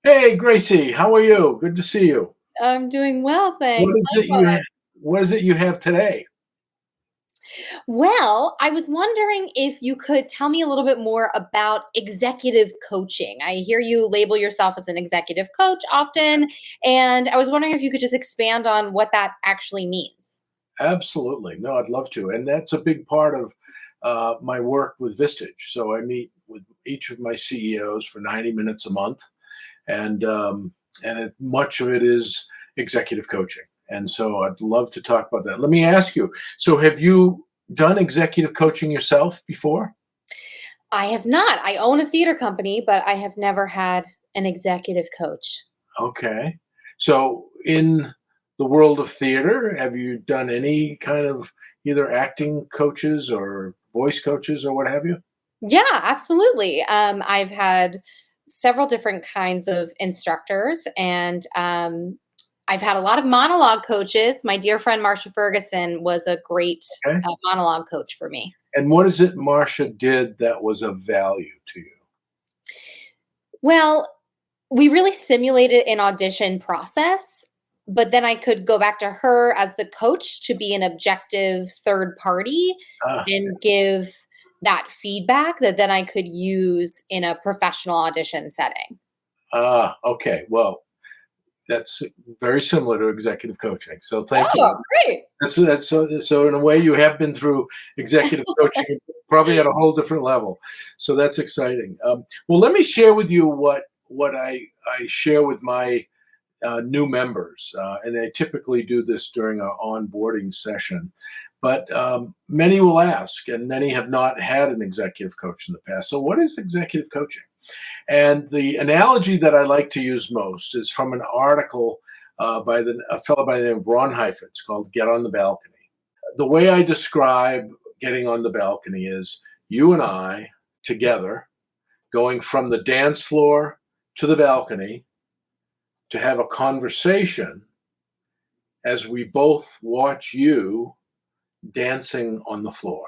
Hey, Gracie, how are you? Good to see you. I'm doing well, What thanks. is it you Likewise. ha- what is it you have today? Well, I was wondering if you could tell me a little bit more about executive coaching. I hear you label yourself as an executive coach often, and I was wondering if you could just expand on what that actually means. Absolutely. No, I'd love to. And that's a big part of my work with Vistage. So I meet with each of my CEOs for 90 minutes a month, and much of it is executive coaching. And so I'd love to talk about that. Let me ask you. So have you done executive coaching yourself before? I have not. I own a theater company, but I have never had an executive coach. Okay. So in the world of theater, have you done any kind of either acting coaches or voice coaches or what have you? Yeah, absolutely. I've had several different kinds of instructors, and I've had a lot of monologue coaches. My dear friend Marsha Ferguson was a great Okay. monologue coach for me. And what is it Marcia did that was of value to you? Well, we really simulated an audition process, but then I could go back to her as the coach to be an objective third party Ah, and give that feedback that then I could use in a professional audition setting. okay. Well, that's very similar to executive coaching. So thank Oh, you. great. That's so in a way you have been through executive coaching, probably at a whole different level. So that's exciting. Well, let me share with you what I share with my new members, and I typically do this during our onboarding session. But many will ask, and many have not had an executive coach in the past. So, what is executive coaching? And the analogy that I like to use most is from an article by a fellow by the name of Ron Heifetz called "Get on the Balcony." The way I describe getting on the balcony is you and I together going from the dance floor to the balcony to have a conversation as we both watch you dancing on the floor.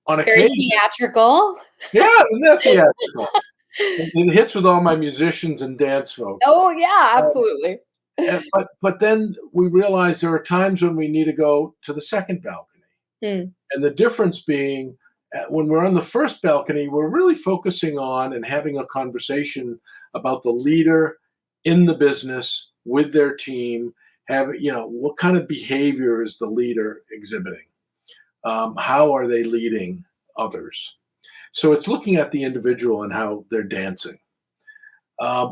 On Very occasion, theatrical. yeah, isn't that theatrical? It hits with all my musicians and dance folks. Oh, yeah, Um, absolutely. but then we realize there are times when we need to go to the second balcony. Mm, And the difference being when we're on the first balcony, we're really focusing on and having a conversation about the leader in the business with their team. What kind of behavior is the leader exhibiting? How are they leading others? So it's looking at the individual and how they're dancing.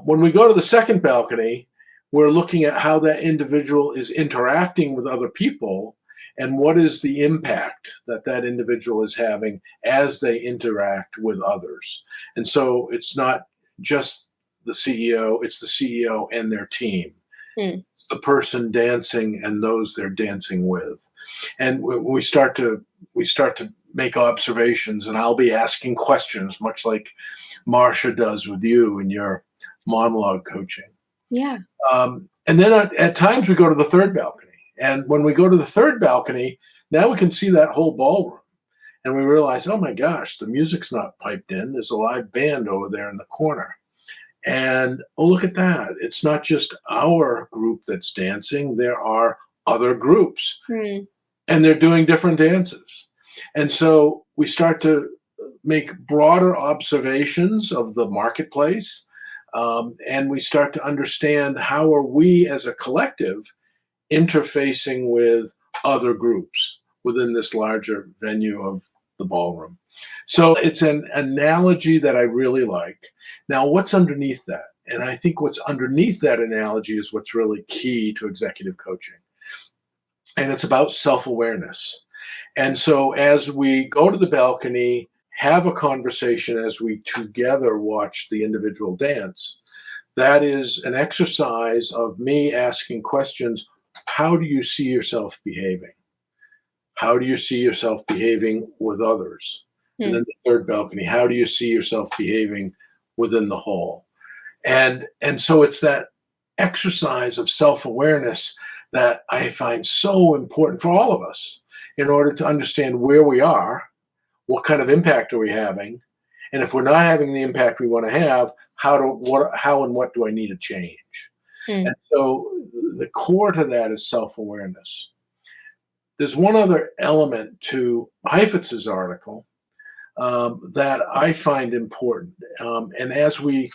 When we go to the second balcony, we're looking at how that individual is interacting with other people and what is the impact that that individual is having as they interact with others. And so it's not just the CEO, it's the CEO and their team. mm. It's the person dancing and those they're dancing with. And we start to make observations, and I'll be asking questions, much like Marcia does with you in your monologue coaching. Yeah. And then at times we go to the third balcony. And when we go to the third balcony, now we can see that whole ballroom. And we realize, oh my gosh, the music's not piped in. There's a live band over there in the corner. And oh, look at that. It's not just our group that's dancing, there are other groups, Mm. and they're doing different dances. And so we start to make broader observations of the marketplace, and we start to understand how are we as a collective interfacing with other groups within this larger venue of the ballroom. So it's an analogy that I really like. Now, what's underneath that? And I think what's underneath that analogy is what's really key to executive coaching. And it's about self awareness. And so as we go to the balcony, have a conversation as we together watch the individual dance, that is an exercise of me asking questions. How do you see yourself behaving? How do you see yourself behaving with others? And Mm. then the third balcony, how do you see yourself behaving within the hall? And so it's that exercise of self-awareness that I find so important for all of us in order to understand where we are, what kind of impact are we having, and if we're not having the impact we want to have, how and what do I need to change? Mm. And so the core to that is self-awareness. There's one other element to Heifetz's article that I find important. And as we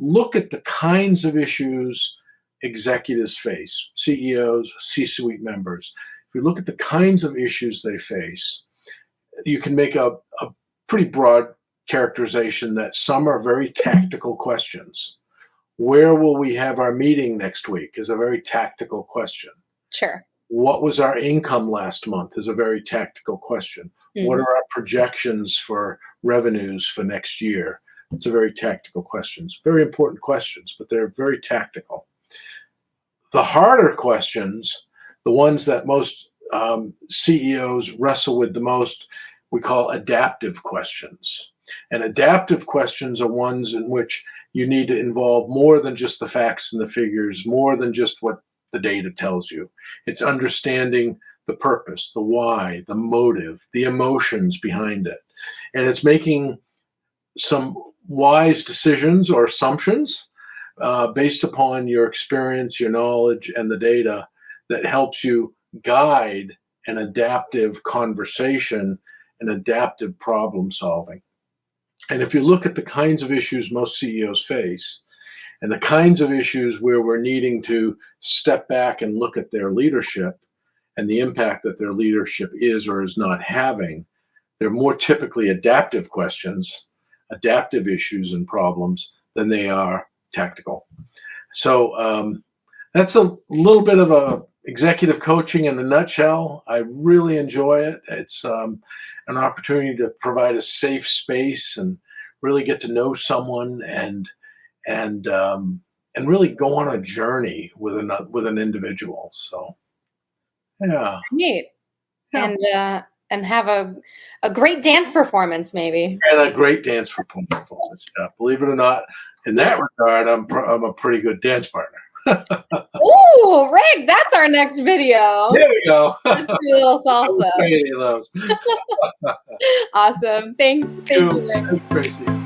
look at the kinds of issues executives face, CEOs, C-suite members, if we look at the kinds of issues they face, you can make a pretty broad characterization that some are very tactical questions. Where will we have our meeting next week is a very tactical question. Sure. What was our income last month is a very tactical question. What are our projections for revenues for next year? It's a very tactical questions. Very important questions, but they're very tactical. The harder questions, the ones that most CEOs wrestle with the most, we call adaptive questions. And adaptive questions are ones in which you need to involve more than just the facts and the figures, more than just what the data tells you. It's understanding the purpose, the why, the motive, the emotions behind it. And it's making some wise decisions or assumptions based upon your experience, your knowledge, and the data that helps you guide an adaptive conversation and adaptive problem solving. And if you look at the kinds of issues most CEOs face and the kinds of issues where we're needing to step back and look at their leadership and the impact that their leadership is or is not having, they're more typically adaptive questions, adaptive issues and problems than they are tactical. So that's a little bit of a executive coaching in a nutshell. I really enjoy it. It's an opportunity to provide a safe space and really get to know someone and really go on a journey with an individual. So yeah, Neat. yeah. And have a great dance performance, maybe. And a great dance performance. Yeah, believe it or not, in that regard, I'm a pretty good dance partner. Ooh, Rick, that's our next video. There we go. Let's do a little I won't salsa. say any of those. Awesome. Thanks. Thank you, Rick. Thanks, Grayce.